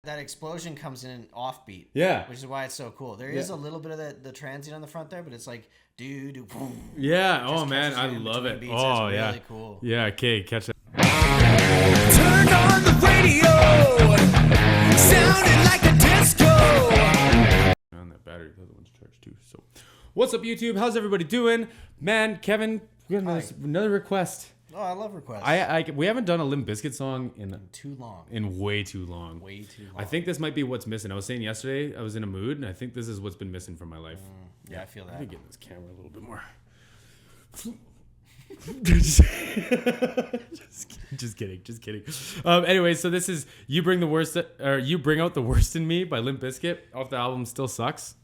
that explosion comes in an offbeat. Yeah. Which is why it's so cool. There is a little bit of the transient on the front there, but it's like do boom. Yeah. Oh man, I love it. Oh yeah. Really cool. Yeah. Okay, catch it. Turn on the radio, sounding like a disco. On that battery, the other one's charged too. So, what's up, YouTube? How's everybody doing? Man, Kevin, we got another request. Oh, I love requests. We haven't done a Limp Bizkit song in too long. In way too long. Way too long. I think this might be what's missing. I was saying yesterday I was in a mood, and I think this is what's been missing from my life. Yeah, I feel that. Let me get this camera a little bit more. just kidding. Anyway, so this is You Bring Out the Worst in Me by Limp Bizkit off the album Still Sucks.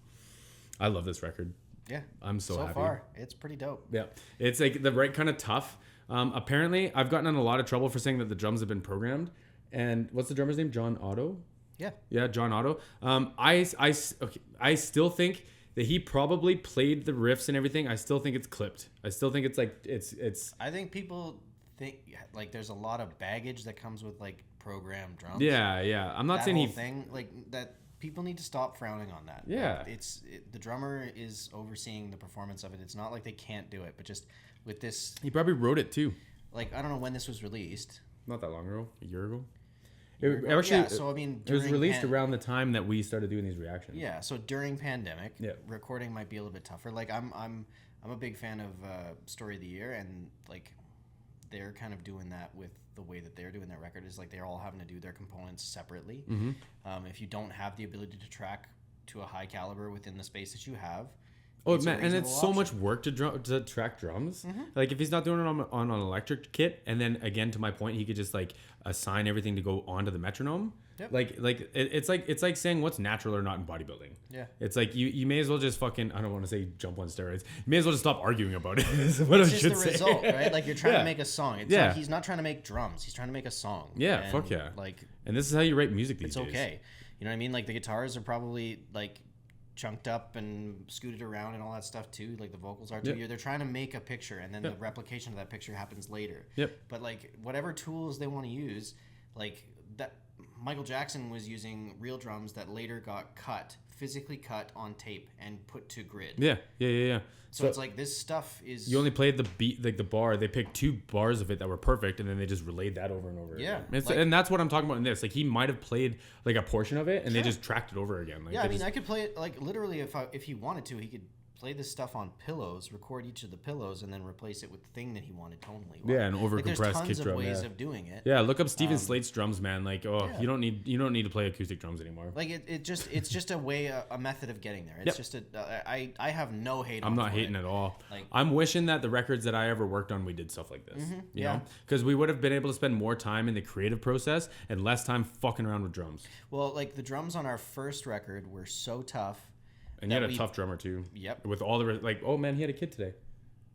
I love this record. Yeah, I'm so happy. So far, it's pretty dope. Yeah, it's like the right kind of tough. Apparently, I've gotten in a lot of trouble for saying that the drums have been programmed. And what's the drummer's name? John Otto? Yeah, John Otto. I still think that he probably played the riffs and everything. I still think it's clipped. I still think it's like it's. I think people think like there's a lot of baggage that comes with like programmed drums. Yeah. I'm not that saying whole thing like that. People need to stop frowning on that. Yeah, like, the drummer is overseeing the performance of it. It's not like they can't do it, but just with this, he probably wrote it too. Like I don't know when this was released. Not that long ago, a year ago. Actually, so I mean, it was released around the time that we started doing these reactions. Yeah, so during pandemic, yeah, recording might be a little bit tougher. Like I'm a big fan of Story of the Year, and like they're kind of doing that with the way that they're doing their record is like they're all having to do their components separately. Mm-hmm. If you don't have the ability to track to a high caliber within the space that you have. Oh man, and it's so much work to track drums. Mm-hmm. Like if he's not doing it on an electric kit, and then again to my point, he could just like assign everything to go onto the metronome. Yep. It's like saying what's natural or not in bodybuilding. Yeah. It's like you may as well just fucking, I don't want to say jump on steroids. You may as well just stop arguing about it. Is what it's I just should the say. result, right? Like you're trying to make a song. It's yeah. like he's not trying to make drums. He's trying to make a song. Yeah. And fuck yeah. Like, and this is how you write music these it's days. It's okay. You know what I mean? Like the guitars are probably like chunked up and scooted around and all that stuff too. Like the vocals are too. Yep. They're trying to make a picture, and then yep. the replication of that picture happens later. Yep. But like whatever tools they want to use, like that Michael Jackson was using real drums that later got physically cut on tape and put to grid. Yeah. So it's like this stuff is. You only played the beat, like the bar. They picked 2 bars of it that were perfect, and then they just relayed that over and over. Yeah, again. And that's what I'm talking about in this. Like he might have played like a portion of it, and sure. they just tracked it over again. Like, yeah, I mean, I could play it like literally if he wanted to, he could play this stuff on pillows, record each of the pillows, and then replace it with the thing that he wanted tonally. Yeah, and over like, compressed kick drum. There's tons of ways yeah. of doing it. Yeah, look up Steven Slate's drums, man. Like, yeah. you don't need to play acoustic drums anymore. Like it's just a way, a method of getting there. It's just I have no hate. I'm not hating at all. Like, I'm wishing that the records that I ever worked on, we did stuff like this. Mm-hmm, you know, because we would have been able to spend more time in the creative process and less time fucking around with drums. Well, like the drums on our first record were so tough. And you had a tough drummer too. Yep. With all the oh man, he had a kid today.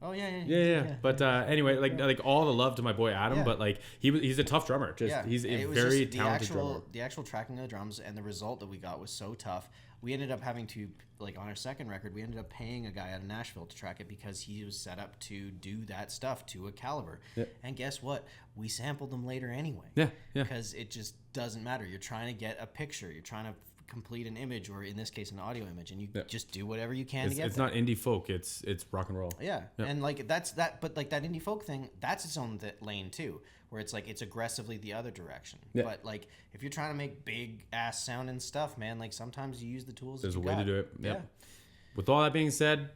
Oh yeah. But anyway, like all the love to my boy Adam, but like he's a tough drummer. He's a very talented drummer. The actual tracking of the drums and the result that we got was so tough. We ended up having to, like on our second record, we ended up paying a guy out of Nashville to track it because he was set up to do that stuff to a caliber. Yep. And guess what? We sampled them later anyway. Yeah. Because it just doesn't matter. You're trying to get a picture. You're trying to complete an image, or in this case an audio image, and you just do whatever you can to get it's there. Not indie folk, it's rock and roll. Yeah. And like that's that, but like that indie folk thing, that's its own lane too, where it's like it's aggressively the other direction. But like if you're trying to make big ass sounding stuff, man, like sometimes you use the tools. There's a way to do it. Yeah. With all that being said,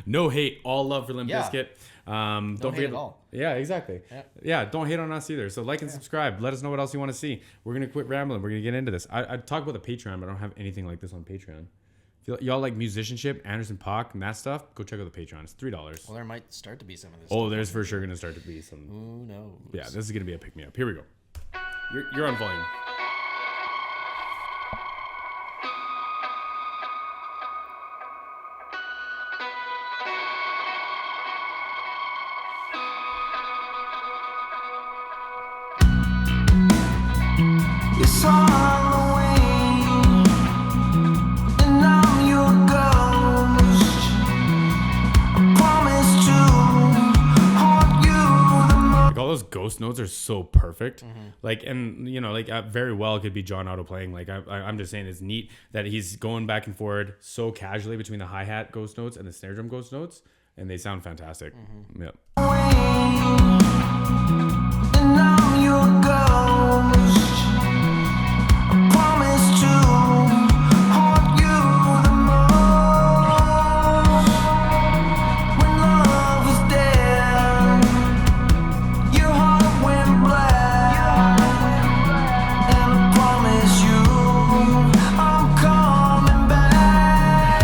no hate, all love for Limp Bizkit. Don't forget hate at all. Yeah, exactly. Yeah, don't hate on us either. So like and subscribe. Let us know what else you want to see. We're gonna quit rambling. We're gonna get into this. I talk about the Patreon, but I don't have anything like this on Patreon. If y'all like musicianship, Anderson .Paak and that stuff, go check out the Patreon. It's $3. Well, there might start to be some of this. Oh, there's for sure gonna start to be some. Who knows? Yeah, this is gonna be a pick me up. Here we go. You're on volume. ghost notes are so perfect. Like, and you know, like very well it could be John Otto playing. Like I'm just saying it's neat that he's going back and forward so casually between the hi-hat ghost notes and the snare drum ghost notes, and they sound fantastic. Yep. And I'm your ghost. I promise to haunt you the most. When love is dead, your heart went black. And I promise you, I'm coming back.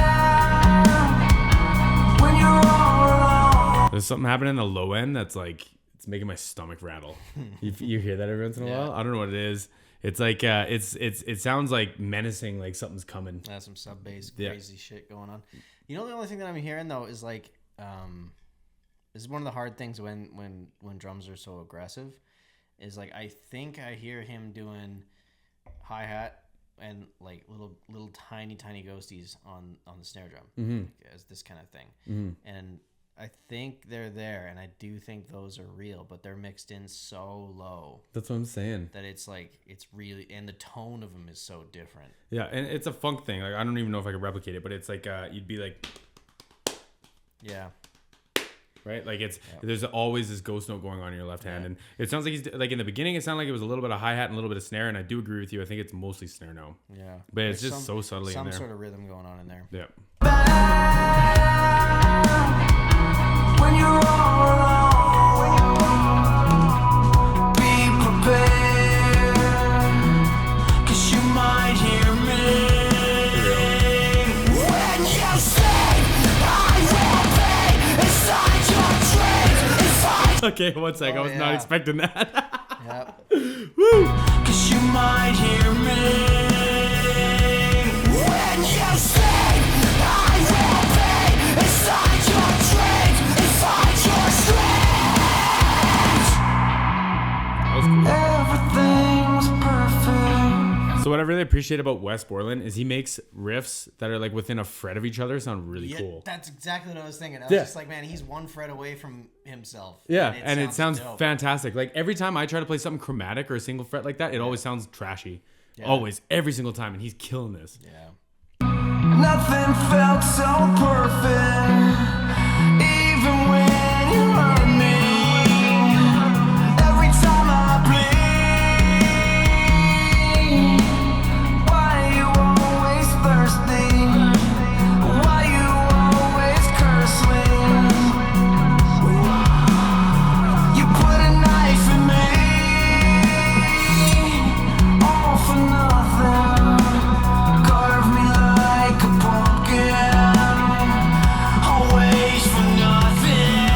When you're all alone. There's something happening in the low end that's like, it's making my stomach rattle. You hear that every once in a while? I don't know what it is. It's like it sounds like menacing, like something's coming. That's some sub bass crazy shit going on. You know, the only thing that I'm hearing though is like this is one of the hard things when drums are so aggressive is like I think I hear him doing hi-hat and like little tiny ghosties on the snare drum like, as this kind of thing. And I think they're there, and I do think those are real, but they're mixed in so low. That's what I'm saying. That it's like, it's really, and the tone of them is so different. Yeah, and it's a funk thing. Like I don't even know if I could replicate it, but it's like you'd be like, yeah, right? Like there's always this ghost note going on in your left hand, and it sounds like he's like in the beginning, it sounded like it was a little bit of hi-hat and a little bit of snare, and I do agree with you. I think it's mostly snare now. Yeah, but it's just so subtly in there. Some sort of rhythm going on in there. Yeah. When you're all alone, be prepared, 'cause you might hear me. When you say, I will be inside your dreams, Okay, one sec. I was not expecting that. Yep. Woo! 'cause you might hear me. When you say, I will be inside your dreams, inside your strength. That was cool. Everything's perfect. So what I really appreciate about Wes Borland is he makes riffs that are like within a fret of each other sound really cool. That's exactly what I was thinking. I was just like, man, he's one fret away from himself. Yeah, and it sounds dope. fantastic. Like every time I try to play something chromatic or a single fret like that, it always sounds trashy. Always, every single time, and he's killing this. Yeah. Nothing felt so perfect, even when you hurt me. Every time I bleed, why you always thirsty? Why you always curse me? You put a knife in me, all for nothing. Carve me like a pumpkin, always for nothing.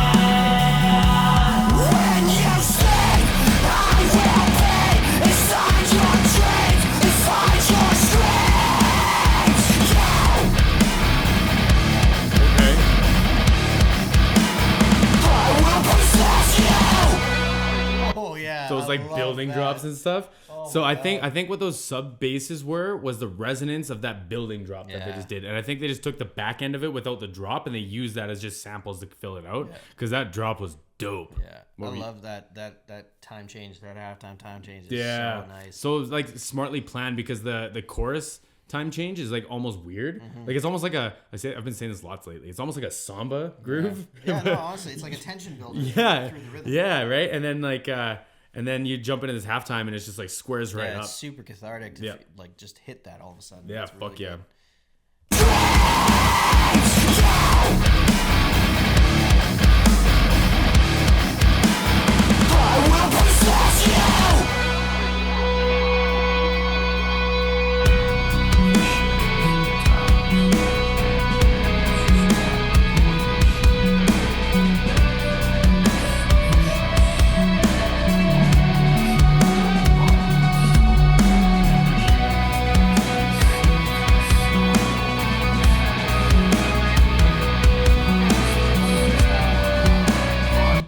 When you say, I will be inside your dreams, inside your strength. Okay. I will possess you. Oh yeah. Those I like love building that. drops and stuff. So my I think what those sub basses was the resonance of that building drop that they just did, and I think they just took the back end of it without the drop, and they used that as just samples to fill it out because that drop was dope. Yeah, I love that time change, that halftime time change. Is Yeah, so nice. So it was like smartly planned because the chorus time change is like almost weird. Like it's almost like I've been saying this lots lately. It's almost like a samba groove. Yeah, no, honestly, it's like a tension builder. Yeah, through the rhythm. yeah, right. And then like and then you jump into this halftime and it's just like squares right Yeah, up. it's super cathartic to Yeah. like just hit that all of a sudden. Yeah, It's really fuck yeah. good. I will possess you.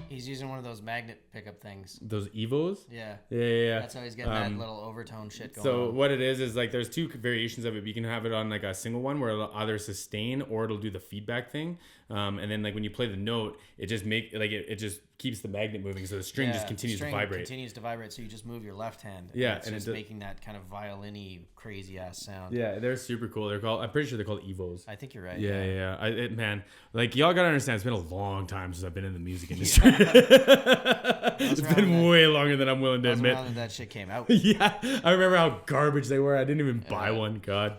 He's using one of those magnet pickup things. Those Evos. Yeah. Yeah. That's how he's getting that little overtone shit going So on. what it is like there's two variations of it. You can have it on like a single one where it'll either sustain or it'll do the feedback thing. And then like when you play the note, it just it just keeps the magnet moving, so the string just continues to vibrate. Continues to vibrate, so you just move your left hand. Yeah, and it's just making that kind of violin-y, crazy ass sound. Yeah, they're super cool. I'm pretty sure they're called Evos. I think you're right. Yeah. Man, like y'all gotta understand, it's been a long time since I've been in the music industry. It's been way longer than I'm willing to admit. Around that shit came out. Yeah, I remember how garbage they were. I didn't even buy one. God.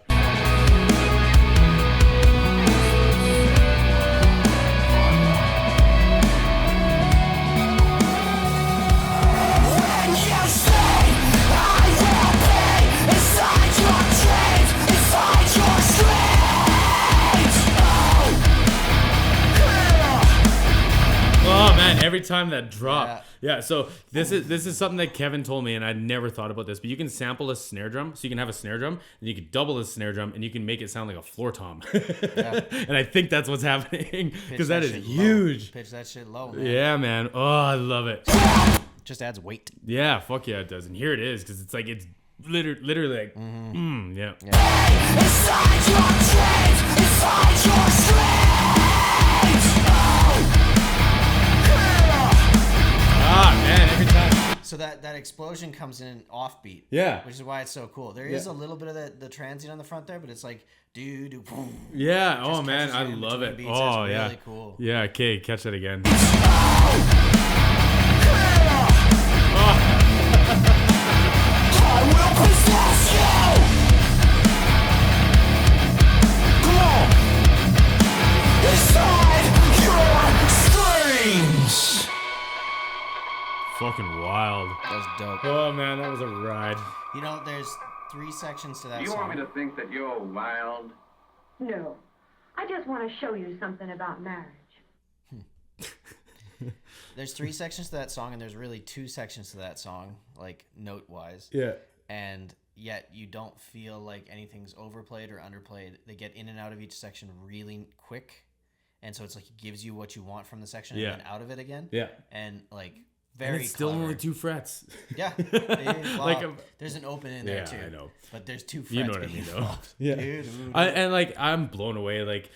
Oh man, every time that drop. Yeah, so this is something that Kevin told me, and I never thought about this, but you can sample a snare drum. So you can have a snare drum, and you can double a snare drum, and you can make it sound like a floor tom. And I think that's what's happening, because that is huge. Low. Pitch that shit low, man. Yeah, man. Oh, I love it. Just adds weight. Yeah, fuck yeah, it does. And here it is, because it's like, it's literally like, yeah. Inside your dreams, inside your strength. Ah, man, every time. So that explosion comes in offbeat. Yeah. Which is why it's so cool. There is a little bit of the transient on the front there, but it's like, boom. Yeah, oh man, I love it. Beats. Oh, That's yeah. really cool. Yeah, okay, catch that again. I will possess you. Come on. Inside your screams. Fucking wild. That was dope. Oh man, that was a ride. You know, there's 3 sections to that You song. want me to think that you're wild? No. I just want to show you something about marriage. There's 3 sections to that song, and there's really 2 sections to that song, like note-wise. Yeah. And yet you don't feel like anything's overplayed or underplayed. They get in and out of each section really quick, and so it's like it gives you what you want from the section and then out of it again. Yeah. And like very and it's still clever. only 2 frets. Yeah. Well, Like there's an open in there too. I know. But there's 2 frets. You know what I mean, though. Yeah. Dude. And like I'm blown away. Like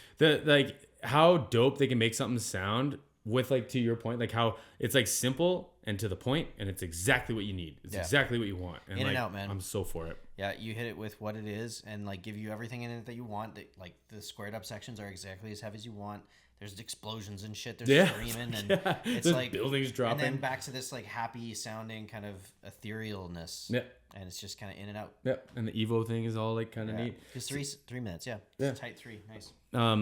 how dope they can make something sound with, like, to your point, like how it's like simple and to the point, and it's exactly what you need. It's exactly what you want. And in like, and out, man. I'm so for it. Yeah, you hit it with what it is, and like give you everything in it that you want. Like the squared up sections are exactly as heavy as you want. There's explosions and shit. There's screaming, and it's There's like buildings dropping. and then back to this like happy sounding kind of etherealness. Yeah. And it's just kind of in and out. Yep. And the Evo thing is all like kind of neat. Just 3 minutes. Yeah. Tight 3. Nice.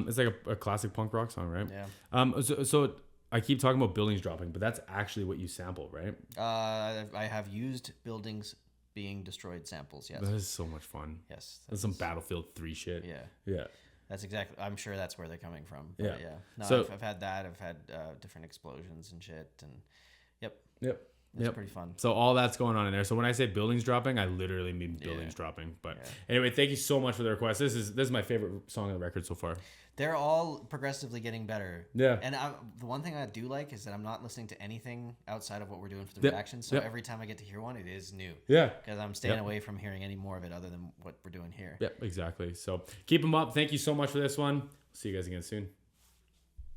It's like a classic punk rock song, right? Yeah. So I keep talking about buildings dropping, but that's actually what you sample, right? I have used buildings being destroyed samples. Yes. That is so much fun. Yes. That's some Battlefield 3 shit. Yeah. Yeah. That's exactly. I'm sure that's where they're coming from. But Yeah. yeah. No, So- I've had that. I've had different explosions and shit. And yep. It's pretty fun. So all that's going on in there. So when I say buildings dropping, I literally mean buildings dropping. But anyway, thank you so much for the request. This is my favorite song on the record so far. They're all progressively getting better. Yeah. And the one thing I do like is that I'm not listening to anything outside of what we're doing for the reactions. So every time I get to hear one, it is new. Yeah. Because I'm staying away from hearing any more of it other than what we're doing here. Yep, exactly. So keep them up. Thank you so much for this one. See you guys again soon.